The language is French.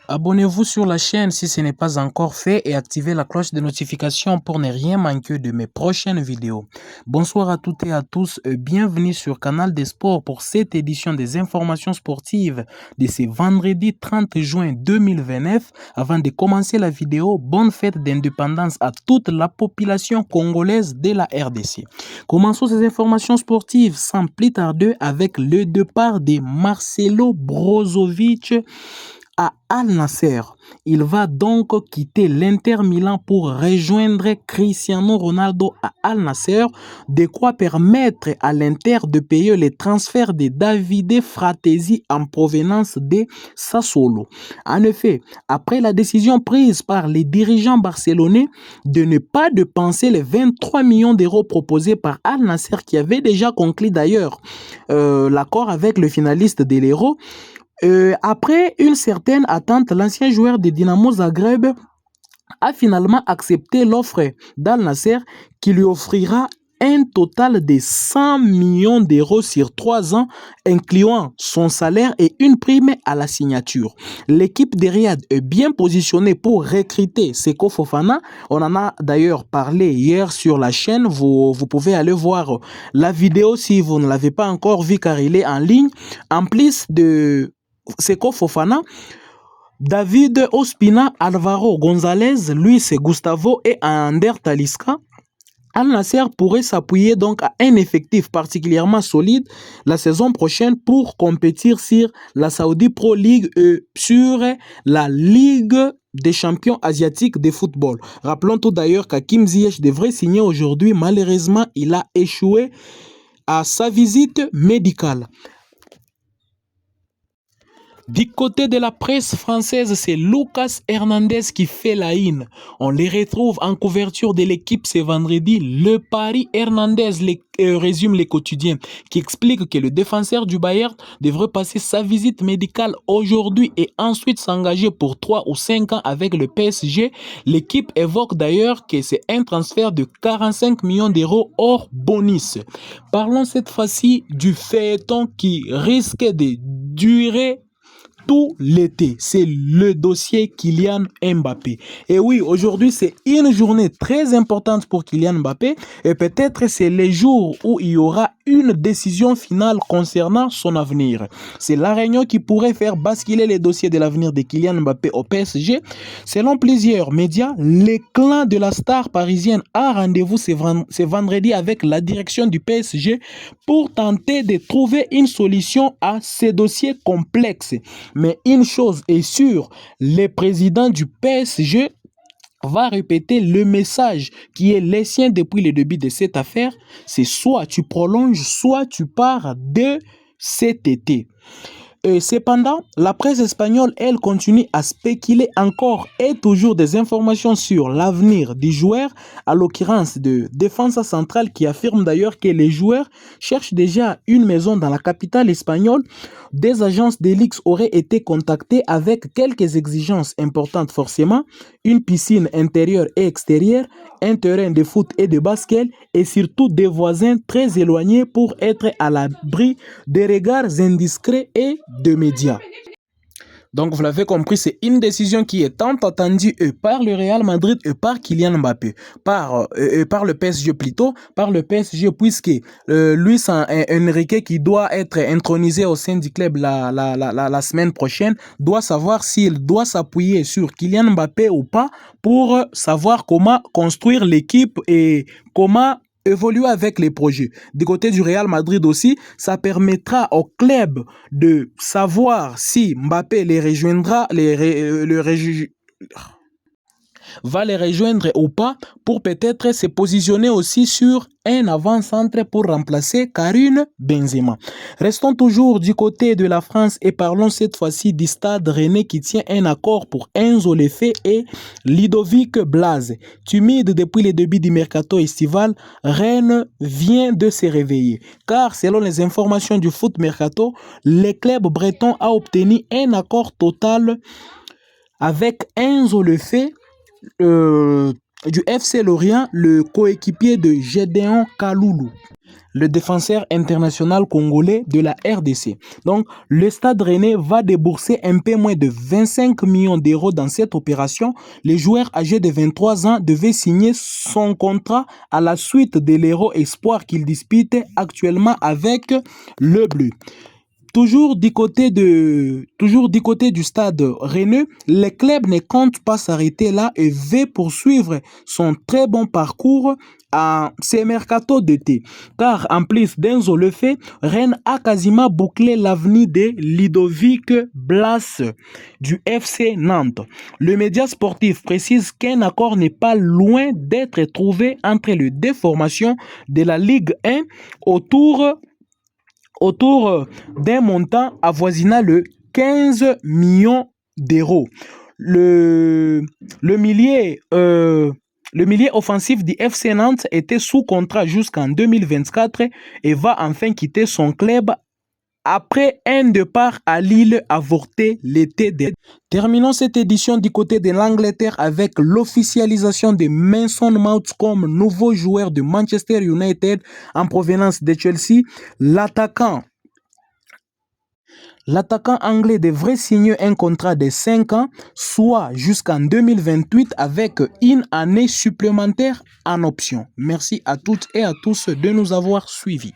Abonnez-vous sur la chaîne si ce n'est pas encore fait et activez la cloche de notification pour ne rien manquer de mes prochaines vidéos. Bonsoir à toutes et à tous, bienvenue sur Canal des Sports pour cette édition des informations sportives de ce vendredi 30 juin 2029. Avant de commencer la vidéo, bonne fête d'indépendance à toute la population congolaise de la RDC. Commençons ces informations sportives sans plus tarder avec le départ de Marcelo Brozovic à Al Nasser. Il va donc quitter l'Inter Milan pour rejoindre Cristiano Ronaldo à Al Nasser, de quoi permettre à l'Inter de payer les transferts de Davide Fratesi en provenance de Sassuolo. En effet, après la décision prise par les dirigeants barcelonais de ne pas dépenser les 23 millions d'euros proposés par Al Nasser, qui avait déjà conclu d'ailleurs l'accord avec le finaliste de l'Euro, après une certaine attente, l'ancien joueur de Dynamo Zagreb a finalement accepté l'offre d'Al Nasser qui lui offrira un total de 100 millions d'euros sur 3 ans, incluant son salaire et une prime à la signature. L'équipe de Riyad est bien positionnée pour recruter Seko Fofana. On en a d'ailleurs parlé hier sur la chaîne. Vous pouvez aller voir la vidéo si vous ne l'avez pas encore vu car il est en ligne. En plus de Seko Fofana, David Ospina, Alvaro González, Luis Gustavo et Ander Talisca, Al Nasser pourrait s'appuyer donc à un effectif particulièrement solide la saison prochaine pour compétir sur la Saudi Pro League et sur la Ligue des champions asiatiques de football. Rappelons tout d'ailleurs qu'Hakim Ziyech devrait signer aujourd'hui. Malheureusement, il a échoué à sa visite médicale. Du côté de la presse française, c'est Lucas Hernandez qui fait la une. On les retrouve en couverture de l'équipe ce vendredi. Le Paris Hernandez résume les quotidiens qui explique que le défenseur du Bayern devrait passer sa visite médicale aujourd'hui et ensuite s'engager pour 3 ou 5 ans avec le PSG. L'équipe évoque d'ailleurs que c'est un transfert de 45 millions d'euros hors bonus. Parlons cette fois-ci du feuilleton qui risque de durer tout l'été. C'est le dossier Kylian Mbappé. Et oui, aujourd'hui, c'est une journée très importante pour Kylian Mbappé et peut-être c'est les jours où il y aura une décision finale concernant son avenir. C'est la réunion qui pourrait faire basculer les dossiers de l'avenir de Kylian Mbappé au PSG. Selon plusieurs médias, le clan de la star parisienne a rendez-vous ce vendredi avec la direction du PSG pour tenter de trouver une solution à ces dossiers complexes. Mais une chose est sûre, le président du PSG va répéter le message qui est le sien depuis le début de cette affaire. C'est soit tu prolonges, soit tu pars de cet été. Cependant, la presse espagnole, elle, continue à spéculer encore et toujours des informations sur l'avenir du joueur, à l'occurrence de Defensa Central, qui affirme d'ailleurs que les joueurs cherchent déjà une maison dans la capitale espagnole. Des agences d'Elix auraient été contactées avec quelques exigences importantes forcément, une piscine intérieure et extérieure, un terrain de foot et de basket et surtout des voisins très éloignés pour être à l'abri des regards indiscrets et de médias. Donc vous l'avez compris, c'est une décision qui est tant attendue par le Real Madrid et par Kylian Mbappé, par le PSG plutôt, par le PSG puisque Luis Enrique qui doit être intronisé au sein du club la semaine prochaine doit savoir s'il doit s'appuyer sur Kylian Mbappé ou pas pour savoir comment construire l'équipe et comment évoluer avec les projets. Du côté du Real Madrid aussi, ça permettra au club de savoir si Mbappé les rejoindra, va les rejoindre ou pas pour peut-être se positionner aussi sur un avant-centre pour remplacer Karim Benzema. Restons toujours du côté de la France et parlons cette fois-ci du Stade Rennais qui tient un accord pour Enzo Lefebvre et Ludovic Blas. Timide depuis le début du mercato estival, Rennes vient de se réveiller. Car selon les informations du foot mercato, le club breton a obtenu un accord total avec Enzo Lefebvre du FC Lorient, le coéquipier de Gédéon Kaloulou, le défenseur international congolais de la RDC. Donc, le Stade Rennais va débourser un peu moins de 25 millions d'euros dans cette opération. Le joueur âgé de 23 ans devait signer son contrat à la suite de l'Hérault Espoir qu'il dispute actuellement avec le Bleu. Toujours du côté du Stade Rennais, le club ne compte pas s'arrêter là et veut poursuivre son très bon parcours à ces mercato d'été. Car en plus d'Enzo Lefebvre, Rennes a quasiment bouclé l'avenir de Ludovic Blas du FC Nantes. Le média sportif précise qu'un accord n'est pas loin d'être trouvé entre les deux formations de la Ligue 1 autour d'un montant avoisinant le 15 millions d'euros. Le milieu offensif du FC Nantes était sous contrat jusqu'en 2024 et va enfin quitter son club après un départ à Lille avorté l'été dernier. Terminons cette édition du côté de l'Angleterre avec l'officialisation de Mason Mount comme nouveau joueur de Manchester United en provenance de Chelsea. L'attaquant anglais devrait signer un contrat de 5 ans, soit jusqu'en 2028 avec une année supplémentaire en option. Merci à toutes et à tous de nous avoir suivis.